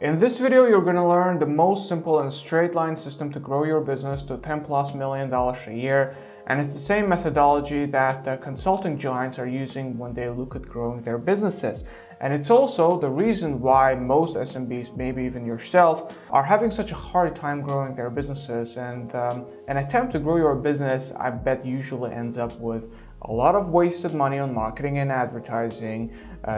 In this video, you're going to learn the most simple and straight line system to grow your business to $10+ million a year. And it's the same methodology that the consulting giants are using when they look at growing their businesses. And it's also the reason why most SMBs, maybe even yourself, are having such a hard time growing their businesses. And an attempt to grow your business, I bet, usually ends up with a lot of wasted money on marketing and advertising,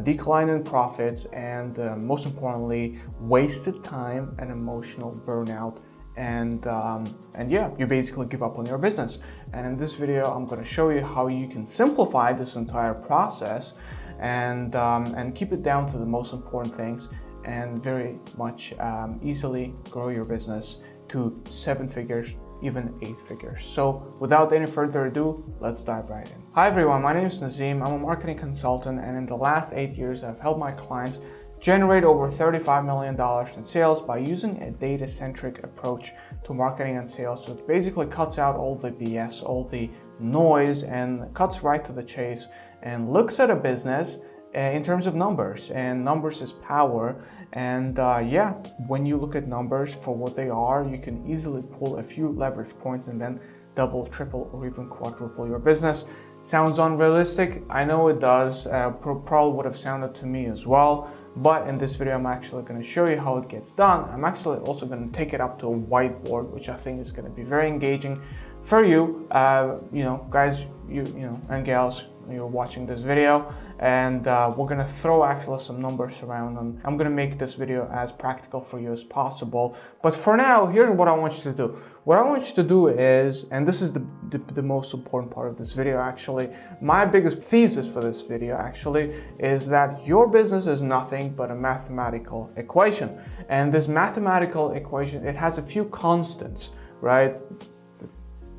decline in profits, and most importantly, wasted time and emotional burnout. And yeah, you basically give up on your business. And in this video, I'm going to show you how you can simplify this entire process and keep it down to the most important things and very much easily grow your business to 7 figures, even 8 figures. So without any further ado, let's dive right in. Hi everyone, my name is Nazim. I'm a marketing consultant, and in the last 8 years, I've helped my clients generate over $35 million in sales by using a data-centric approach to marketing and sales, which basically cuts out all the BS, all the noise, and cuts right to the chase and looks at a business in terms of numbers. And numbers is power. And yeah, when you look at numbers for what they are, you can easily pull a few leverage points and then double, triple, or even quadruple your business. Sounds unrealistic. I know it does. Probably would have sounded to me as well. But in this video, I'm actually going to show you how it gets done. I'm actually also going to take it up to a whiteboard, which I think is going to be very engaging for you, guys, and gals, you're watching this video. And we're going to throw actually some numbers around, and I'm going to make this video as practical for you as possible. But for now, here's what I want you to do. What I want you to do is, and this is the most important part of this video actually, my biggest thesis for this video actually is that your business is nothing but a mathematical equation. And this mathematical equation, it has a few constants, right?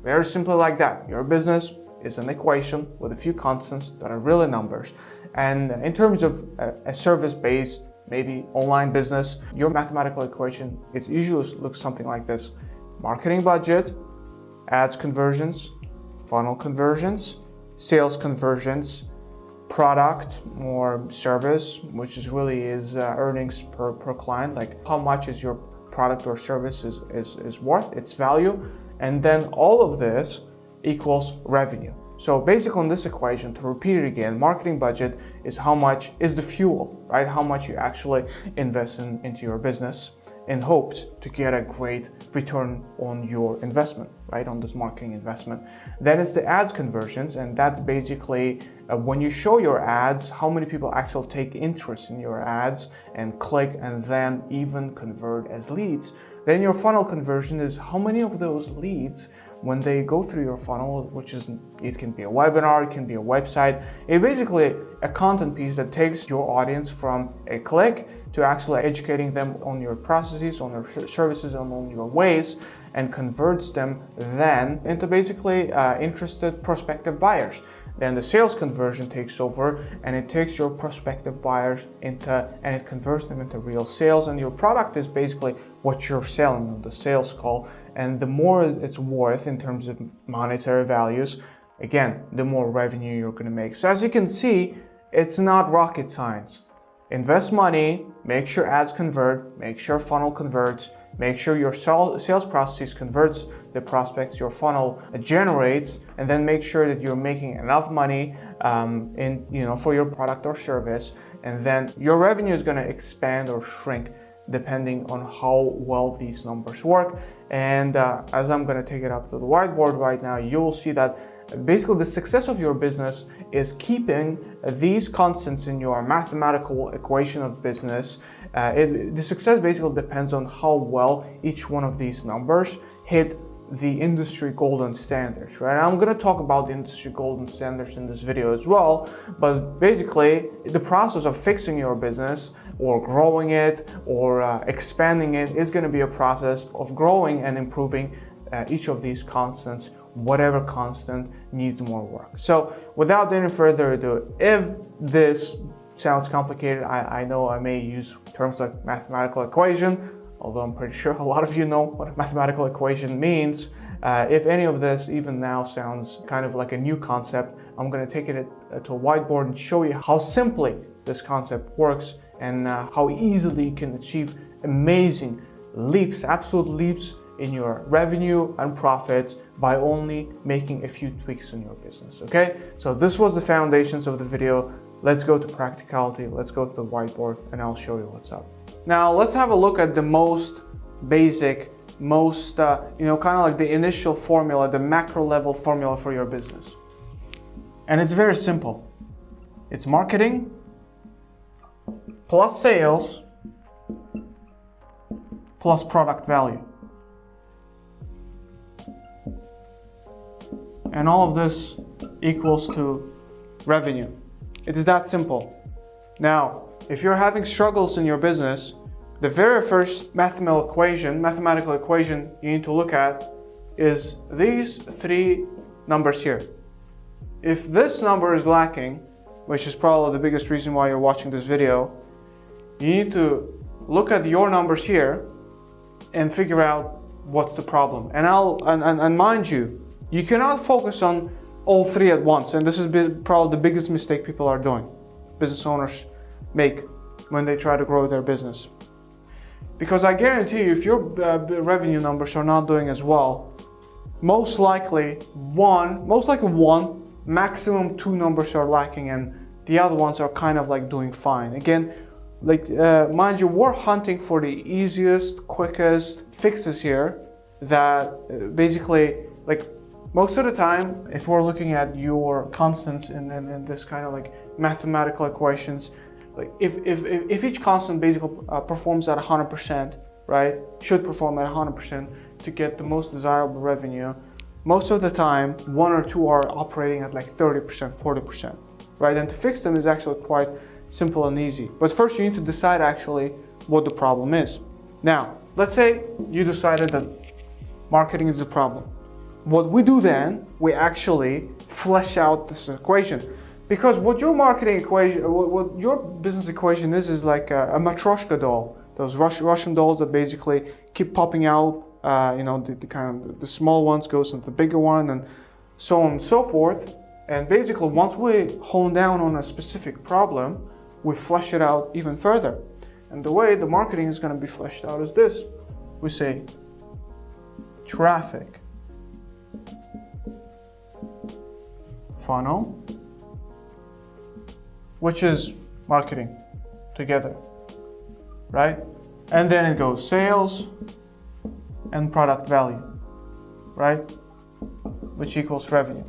Very simply like that. Your business is an equation with a few constants that are really numbers. And in terms of a service-based, maybe online business, your mathematical equation, it usually looks something like this: marketing budget, ads conversions, funnel conversions, sales conversions, product or service, which is earnings per client, like how much is your product or service is worth, its value, and then all of this equals revenue. So basically in this equation, to repeat it again, marketing budget is how much is the fuel, right? How much you actually invest into your business in hopes to get a great return on your investment, right? On this marketing investment. Then it's the ads conversions, and that's basically when you show your ads, how many people actually take interest in your ads and click and then even convert as leads. Then your funnel conversion is how many of those leads, when they go through your funnel, it can be a webinar, it can be a website, it's basically a content piece that takes your audience from a click to actually educating them on your processes, on your services, and on your ways, and converts them then into basically interested prospective buyers. Then the sales conversion takes over, and it takes your prospective buyers and it converts them into real sales. And your product is basically what you're selling on the sales call. And the more it's worth in terms of monetary values, again, the more revenue you're going to make. So as you can see, it's not rocket science. Invest money, make sure ads convert, make sure funnel converts, make sure your sales processes converts the prospects your funnel generates, and then make sure that you're making enough money for your product or service, and then your revenue is going to expand or shrink depending on how well these numbers work. And as I'm going to take it up to the whiteboard right now, you'll see that basically the success of your business is keeping these constants in your mathematical equation of business. The success basically depends on how well each one of these numbers hit the industry golden standards, right? I'm going to talk about the industry golden standards in this video as well, but basically the process of fixing your business or growing it or expanding it is going to be a process of growing and improving each of these constants, whatever constant needs more work. So without any further ado, if this sounds complicated, I know I may use terms like mathematical equation, although I'm pretty sure a lot of you know what a mathematical equation means. If any of this even now sounds kind of like a new concept, I'm going to take it to a whiteboard and show you how simply this concept works and how easily you can achieve amazing leaps, absolute leaps in your revenue and profits by only making a few tweaks in your business, okay? So this was the foundations of the video. Let's go to practicality, let's go to the whiteboard, and I'll show you what's up. Now let's have a look at the most basic, most, kind of like the initial formula, the macro level formula for your business. And it's very simple. It's marketing plus sales plus product value. And all of this equals to revenue. It's that simple. Now, if you're having struggles in your business, the very first mathematical equation you need to look at is these three numbers here. If this number is lacking, which is probably the biggest reason why you're watching this video, you need to look at your numbers here and figure out what's the problem. And mind you, you cannot focus on all three at once, and this is probably the biggest mistake people are doing, business owners make when they try to grow their business. Because I guarantee you, if your revenue numbers are not doing as well, most likely one, maximum two numbers are lacking, and the other ones are kind of like doing fine. Again, mind you, we're hunting for the easiest, quickest fixes here that basically, most of the time, if we're looking at your constants in this kind of like mathematical equations, if each constant basically performs at 100%, right, should perform at 100% to get the most desirable revenue, most of the time, one or two are operating at like 30%, 40%, right? And to fix them is actually quite simple and easy. But first you need to decide actually what the problem is. Now, let's say you decided that marketing is the problem. What we do then, we actually flesh out this equation. Because what your marketing equation, what your business equation is like a matryoshka doll. Those Russian dolls that basically keep popping out, the small ones goes into the bigger one, and so on and so forth. And basically, once we hone down on a specific problem, we flesh it out even further. And the way the marketing is going to be fleshed out is this. We say traffic, funnel, which is marketing together, right? And then it goes sales and product value, right? Which equals revenue.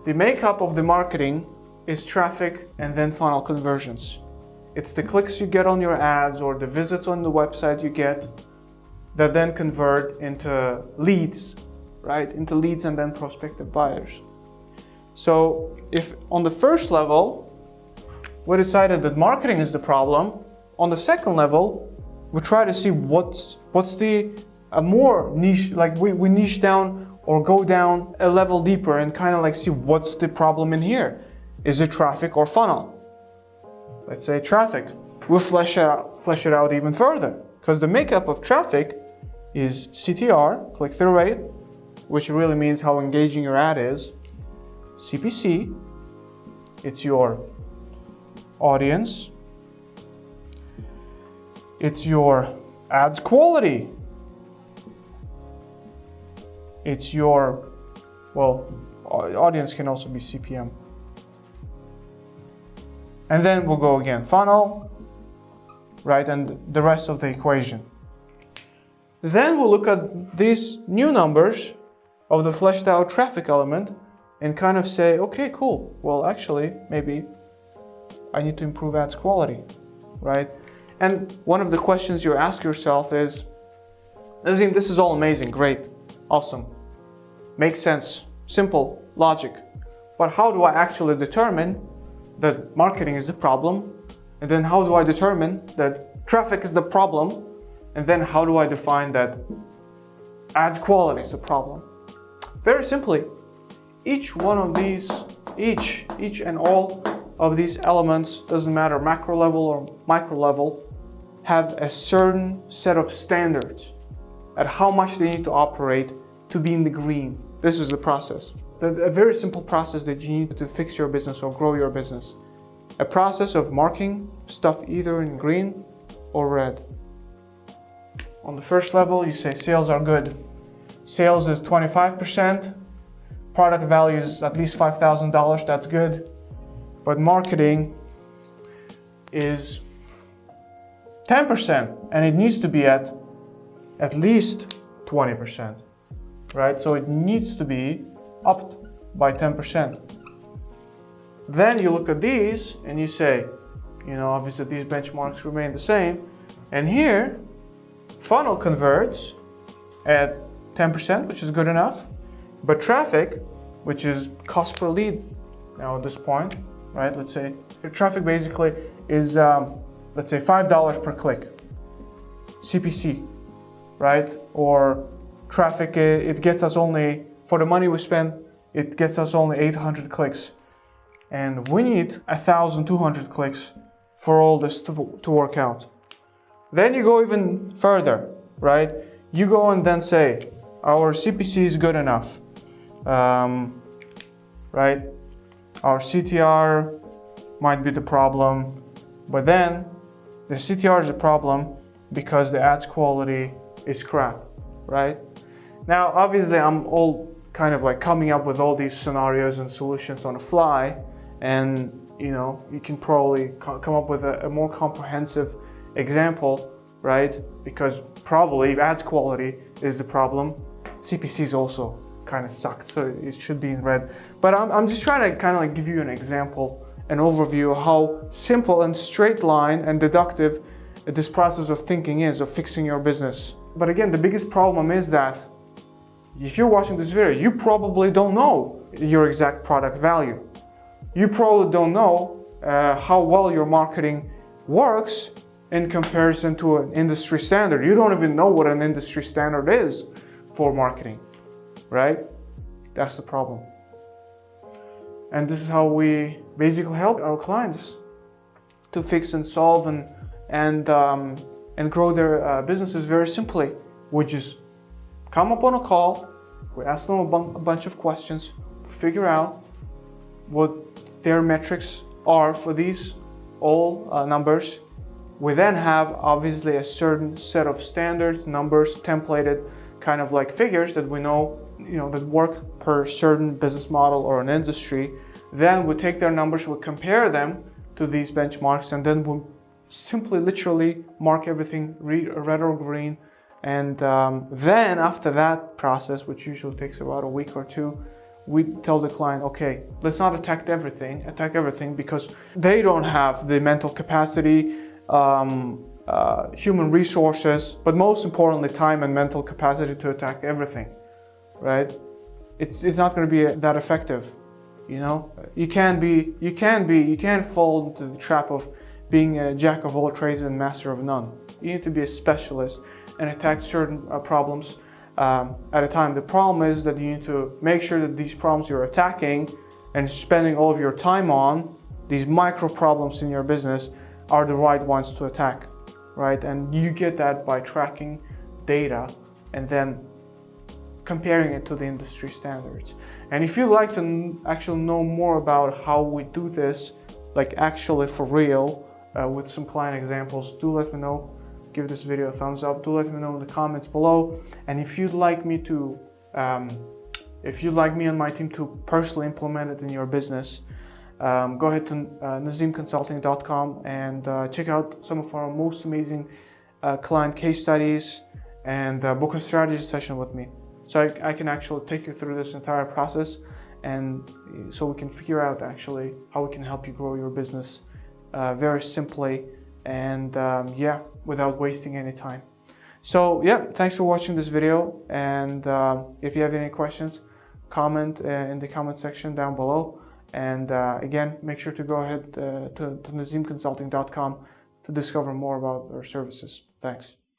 The makeup of the marketing is traffic and then funnel conversions. It's the clicks you get on your ads or the visits on the website you get that then convert into leads, right? Into leads and then prospective buyers. So if on the first level, we decided that marketing is the problem, on the second level, we try to see what's the more niche, we niche down or go down a level deeper and kind of see what's the problem in here. Is it traffic or funnel? Let's say traffic. We'll flesh it out even further, because the makeup of traffic is CTR, click-through rate, which really means how engaging your ad is. CPC, it's your audience. It's your ads quality. It's your, audience can also be CPM. And then we'll go again, funnel, right, and the rest of the equation. Then we'll look at these new numbers of the fleshed out traffic element and kind of say, okay, cool. Well, actually, maybe I need to improve ads quality, right? And one of the questions you ask yourself is, Nazim, this is all amazing, great, awesome, makes sense, simple, logic. But how do I actually determine that marketing is the problem? And then how do I determine that traffic is the problem? And then how do I define that ads quality is the problem? Very simply, each one of these, each and all of these elements, doesn't matter macro level or micro level, have a certain set of standards at how much they need to operate to be in the green. This is the process. A very simple process that you need to fix your business or grow your business. A process of marking stuff either in green or red. On the first level, you say sales are good. Sales is 25%. Product value is at least $5,000, that's good. But marketing is 10%, and it needs to be at least 20%, right? So it needs to be upped by 10%. Then you look at these and you say, obviously these benchmarks remain the same. And here, funnel converts at 10%, which is good enough. But traffic, which is cost per lead now at this point, right? Let's say your traffic basically is, let's say $5 per click, CPC, right? Or traffic, it gets us only, for the money we spend, it gets us only 800 clicks. And we need 1,200 clicks for all this to work out. Then you go even further, right? You go and then say, our CPC is good enough, right? Our CTR might be the problem, but then the CTR is a problem because the ads quality is crap, right? Now, obviously, I'm all kind of like coming up with all these scenarios and solutions on the fly, and you can probably come up with a more comprehensive example, right? Because probably if ads quality is the problem, CPCs also kind of sucks, so it should be in red. But I'm just trying to kind of like give you an example, an overview of how simple and straight line and deductive this process of thinking is, of fixing your business. But again, the biggest problem is that if you're watching this video, you probably don't know your exact product value. You probably don't know how well your marketing works in comparison to an industry standard. You don't even know what an industry standard is for marketing, right? That's the problem. And this is how we basically help our clients to fix and solve and grow their businesses very simply. We just come up on a call, we ask them a bunch of questions, figure out what their metrics are for these all numbers. We then have obviously a certain set of standards, numbers, templated kind of like figures that we know, that work per certain business model or an industry. Then we take their numbers, we compare them to these benchmarks, and then we simply literally mark everything red or green. And then after that process, which usually takes about a week or two, we tell the client, okay, let's not attack everything because they don't have the mental capacity, human resources, but most importantly, time and mental capacity to attack everything, right? It's not going to be that effective, You can't fall into the trap of being a jack of all trades and master of none. You need to be a specialist and attack certain problems at a time. The problem is that you need to make sure that these problems you're attacking and spending all of your time on, these micro problems in your business, are the right ones to attack, right? And you get that by tracking data and then comparing it to the industry standards. And if you'd like to actually know more about how we do this, like actually for real, with some client examples, do let me know. Give this video a thumbs up. Do let me know in the comments below. And if you'd like me and my team to personally implement it in your business, go ahead to nazimconsulting.com and check out some of our most amazing client case studies and book a strategy session with me. So I can actually take you through this entire process, and so we can figure out actually how we can help you grow your business very simply and without wasting any time. So thanks for watching this video, and if you have any questions, comment in the comment section down below. And again, make sure to go ahead to nazimconsulting.com to discover more about our services. Thanks.